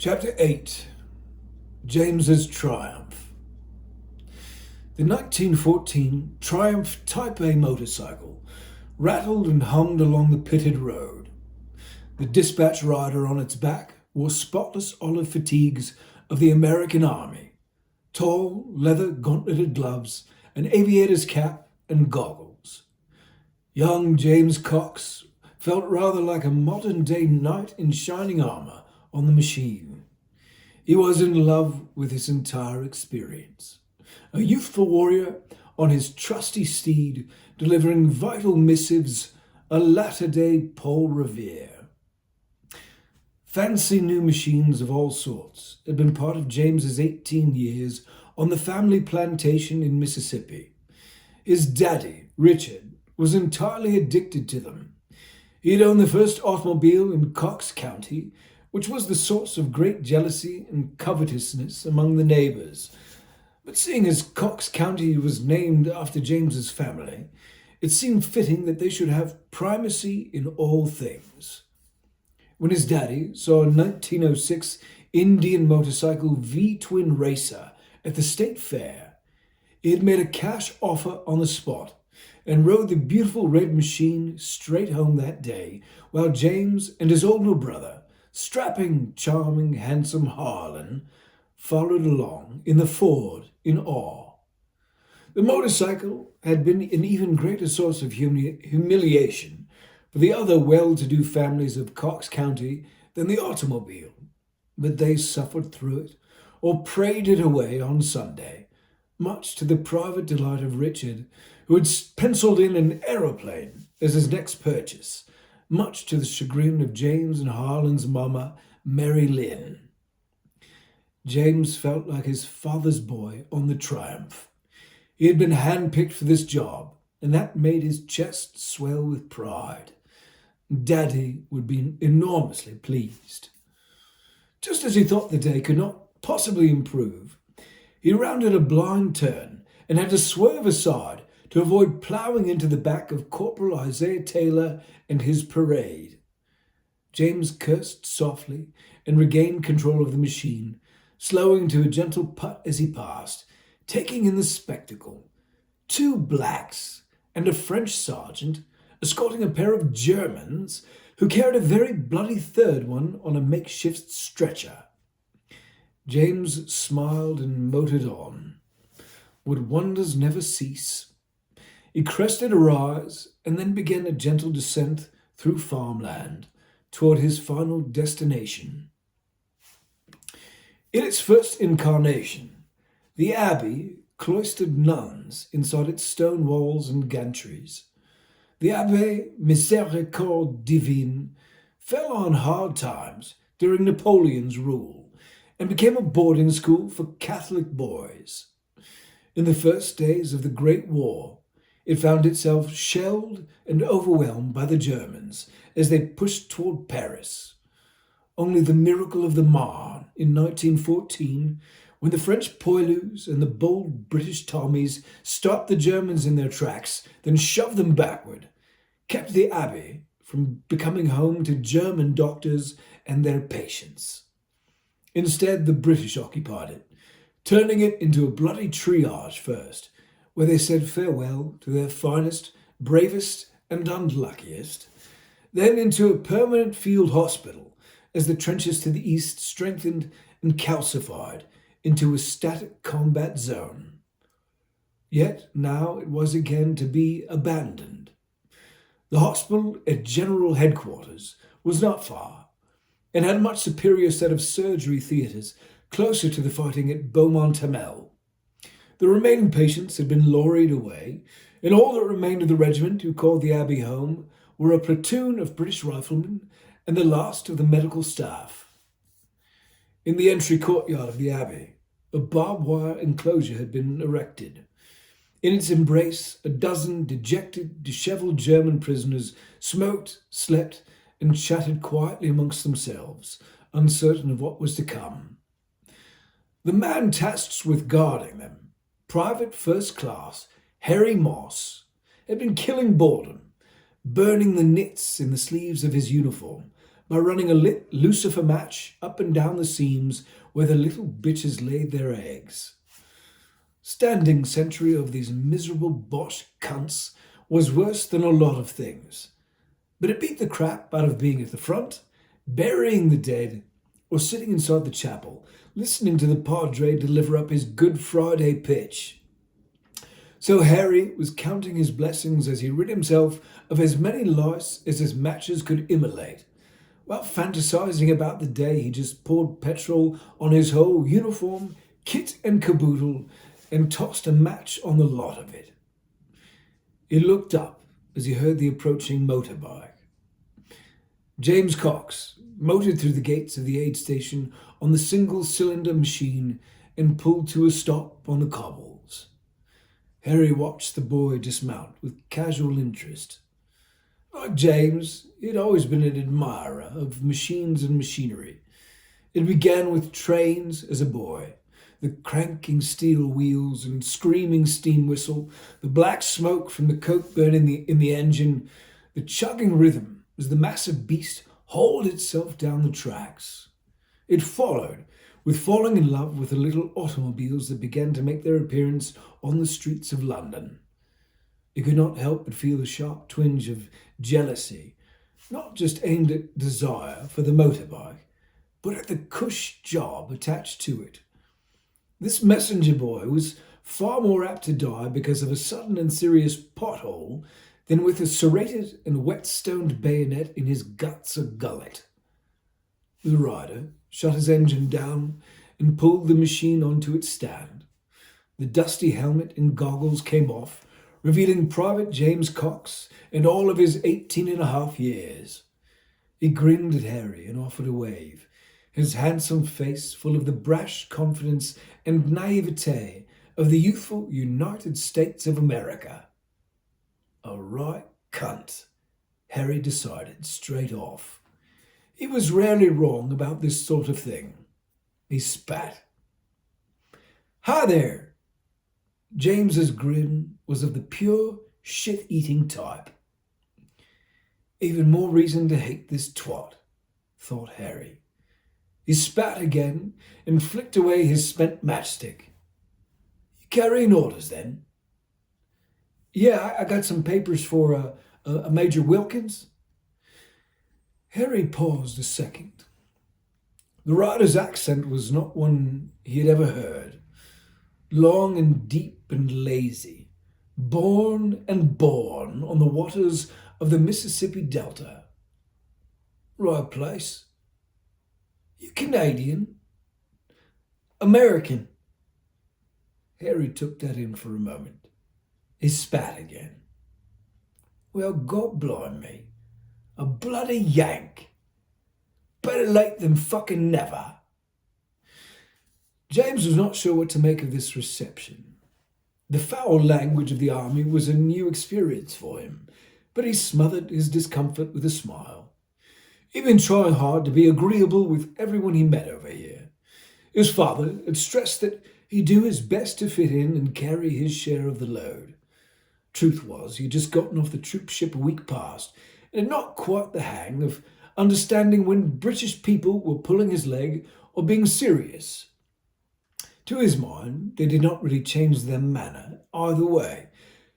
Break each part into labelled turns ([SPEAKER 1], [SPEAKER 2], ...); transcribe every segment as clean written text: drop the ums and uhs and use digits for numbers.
[SPEAKER 1] Chapter 8. James's Triumph. The 1914 Triumph Type A motorcycle rattled and hummed along the pitted road. The dispatch rider on its back wore spotless olive fatigues of the American Army, tall, leather gauntleted gloves, an aviator's cap, and goggles. Young James Cox felt rather like a modern-day knight in shining armor on the machine. He was in love with his entire experience. A youthful warrior on his trusty steed, delivering vital missives, a latter-day Paul Revere. Fancy new machines of all sorts had been part of James's 18 years on the family plantation in Mississippi. His daddy, Richard, was entirely addicted to them. He had owned the first automobile in Cox County, which was the source of great jealousy and covetousness among the neighbors. But seeing as Cox County was named after James's family, it seemed fitting that they should have primacy in all things. When his daddy saw a 1906 Indian motorcycle V-twin racer at the state fair, he had made a cash offer on the spot and rode the beautiful red machine straight home that day, while James and his older brother, strapping, charming, handsome Harlan, followed along in the Ford in awe. The motorcycle had been an even greater source of humiliation for the other well-to-do families of Cox County than the automobile, but they suffered through it or prayed it away on Sunday, much to the private delight of Richard, who had penciled in an aeroplane as his next purchase, much to the chagrin of James and Harlan's mama, Mary Lynn. James felt like his father's boy on the Triumph. He had been handpicked for this job, and that made his chest swell with pride. Daddy would be enormously pleased. Just as he thought the day could not possibly improve, he rounded a blind turn and had to swerve aside to avoid ploughing into the back of Corporal Isaiah Taylor and his parade. James cursed softly and regained control of the machine, slowing to a gentle putt as he passed, taking in the spectacle. Two blacks and a French sergeant escorting a pair of Germans who carried a very bloody third one on a makeshift stretcher. James smiled and motored on. Would wonders never cease? He crested a rise and then began a gentle descent through farmland toward his final destination. In its first incarnation, the abbey cloistered nuns inside its stone walls and gantries. The Abbé Miséricorde Divine fell on hard times during Napoleon's rule and became a boarding school for Catholic boys. In the first days of the Great War, it found itself shelled and overwhelmed by the Germans as they pushed toward Paris. Only the miracle of the Marne in 1914, when the French poilus and the bold British Tommies stopped the Germans in their tracks, then shoved them backward, kept the Abbey from becoming home to German doctors and their patients. Instead, the British occupied it, turning it into a bloody triage first, where they said farewell to their finest, bravest, and unluckiest, then into a permanent field hospital as the trenches to the east strengthened and calcified into a static combat zone. Yet now it was again to be abandoned. The hospital at General Headquarters was not far, and had a much superior set of surgery theatres closer to the fighting at Beaumont Hamel. The remaining patients had been lorried away, and all that remained of the regiment who called the Abbey home were a platoon of British riflemen and the last of the medical staff. In the entry courtyard of the Abbey, a barbed wire enclosure had been erected. In its embrace, a dozen dejected, dishevelled German prisoners smoked, slept, and chatted quietly amongst themselves, uncertain of what was to come. The man tasked with guarding them, Private First Class Harry Moss, had been killing boredom, burning the knits in the sleeves of his uniform, by running a lit lucifer match up and down the seams where the little bitches laid their eggs. Standing sentry over these miserable Bosch cunts was worse than a lot of things, but it beat the crap out of being at the front, burying the dead, or sitting inside the chapel, listening to the Padre deliver up his Good Friday pitch. So Harry was counting his blessings as he rid himself of as many lice as his matches could immolate, while fantasizing about the day he just poured petrol on his whole uniform, kit and caboodle, and tossed a match on the lot of it. He looked up as he heard the approaching motorbike. James Cox motored through the gates of the aid station on the single-cylinder machine and pulled to a stop on the cobbles. Harry watched the boy dismount with casual interest. Like James, he had always been an admirer of machines and machinery. It began with trains as a boy, the cranking steel wheels and screaming steam whistle, the black smoke from the coke burn in the engine, the chugging rhythm as the massive beast hauled itself down the tracks. It followed with falling in love with the little automobiles that began to make their appearance on the streets of London. He could not help but feel a sharp twinge of jealousy, not just aimed at desire for the motorbike, but at the cush job attached to it. This messenger boy was far more apt to die because of a sudden and serious pothole than with a serrated and wet-stoned bayonet in his guts or gullet. The rider shut his engine down and pulled the machine onto its stand. The dusty helmet and goggles came off, revealing Private James Cox and all of his 18.5 years. He grinned at Harry and offered a wave, his handsome face full of the brash confidence and naivete of the youthful United States of America. A right cunt, Harry decided straight off. He was rarely wrong about this sort of thing. He spat. Hi there. James's grin was of the pure, shit-eating type. Even more reason to hate this twat, thought Harry. He spat again and flicked away his spent matchstick. You carrying orders then? Yeah, I got some papers for a Major Wilkins. Harry paused a second. The rider's accent was not one he had ever heard. Long and deep and lazy, born on the waters of the Mississippi Delta. Right place. You Canadian? American. Harry took that in for a moment. He spat again. Well, God blimey. A bloody Yank. Better late than fucking never. James was not sure what to make of this reception. The foul language of the army was a new experience for him, but he smothered his discomfort with a smile. He'd been trying hard to be agreeable with everyone he met over here. His father had stressed that he'd do his best to fit in and carry his share of the load. Truth was, he'd just gotten off the troop ship a week past and had not quite the hang of understanding when British people were pulling his leg or being serious. To his mind, they did not really change their manner either way,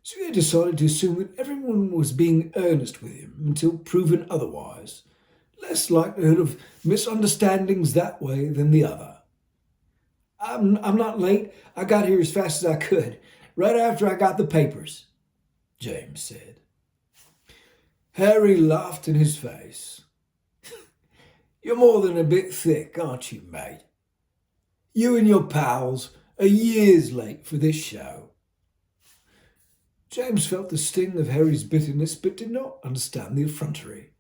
[SPEAKER 1] so he had decided to assume that everyone was being earnest with him until proven otherwise. Less likelihood of misunderstandings that way than the other. I'm not late. I got here as fast as I could, right after I got the papers, James said. Harry laughed in his face. You're more than a bit thick, aren't you, mate? You and your pals are years late for this show. James felt the sting of Harry's bitterness, but did not understand the effrontery.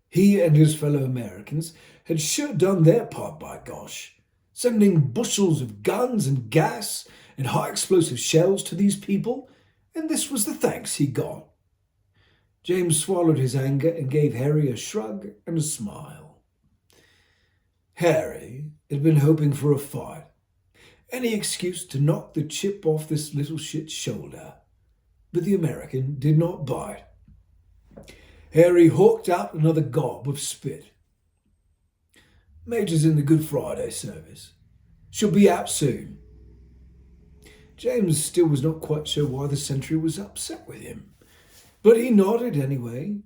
[SPEAKER 1] He and his fellow Americans had sure done their part, by gosh, sending bushels of guns and gas and high-explosive shells to these people, and this was the thanks he got. James swallowed his anger and gave Harry a shrug and a smile. Harry had been hoping for a fight, any excuse to knock the chip off this little shit's shoulder, but the American did not bite. Harry hawked out another gob of spit. Major's in the Good Friday service. She'll be out soon. James still was not quite sure why the sentry was upset with him, but he nodded anyway.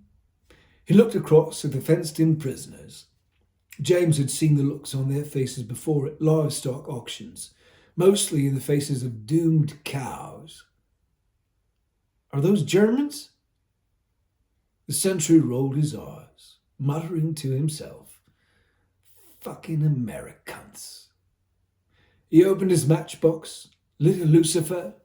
[SPEAKER 1] He looked across at the fenced-in prisoners. James had seen the looks on their faces before at livestock auctions, mostly in the faces of doomed cows. Are those Germans? The sentry rolled his eyes, muttering to himself, "Fucking Americans." He opened his matchbox, lit a lucifer,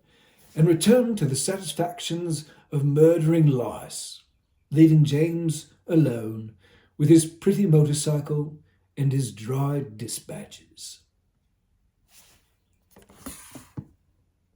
[SPEAKER 1] and returned to the satisfactions of murdering lice, leaving James alone with his pretty motorcycle and his dried dispatches.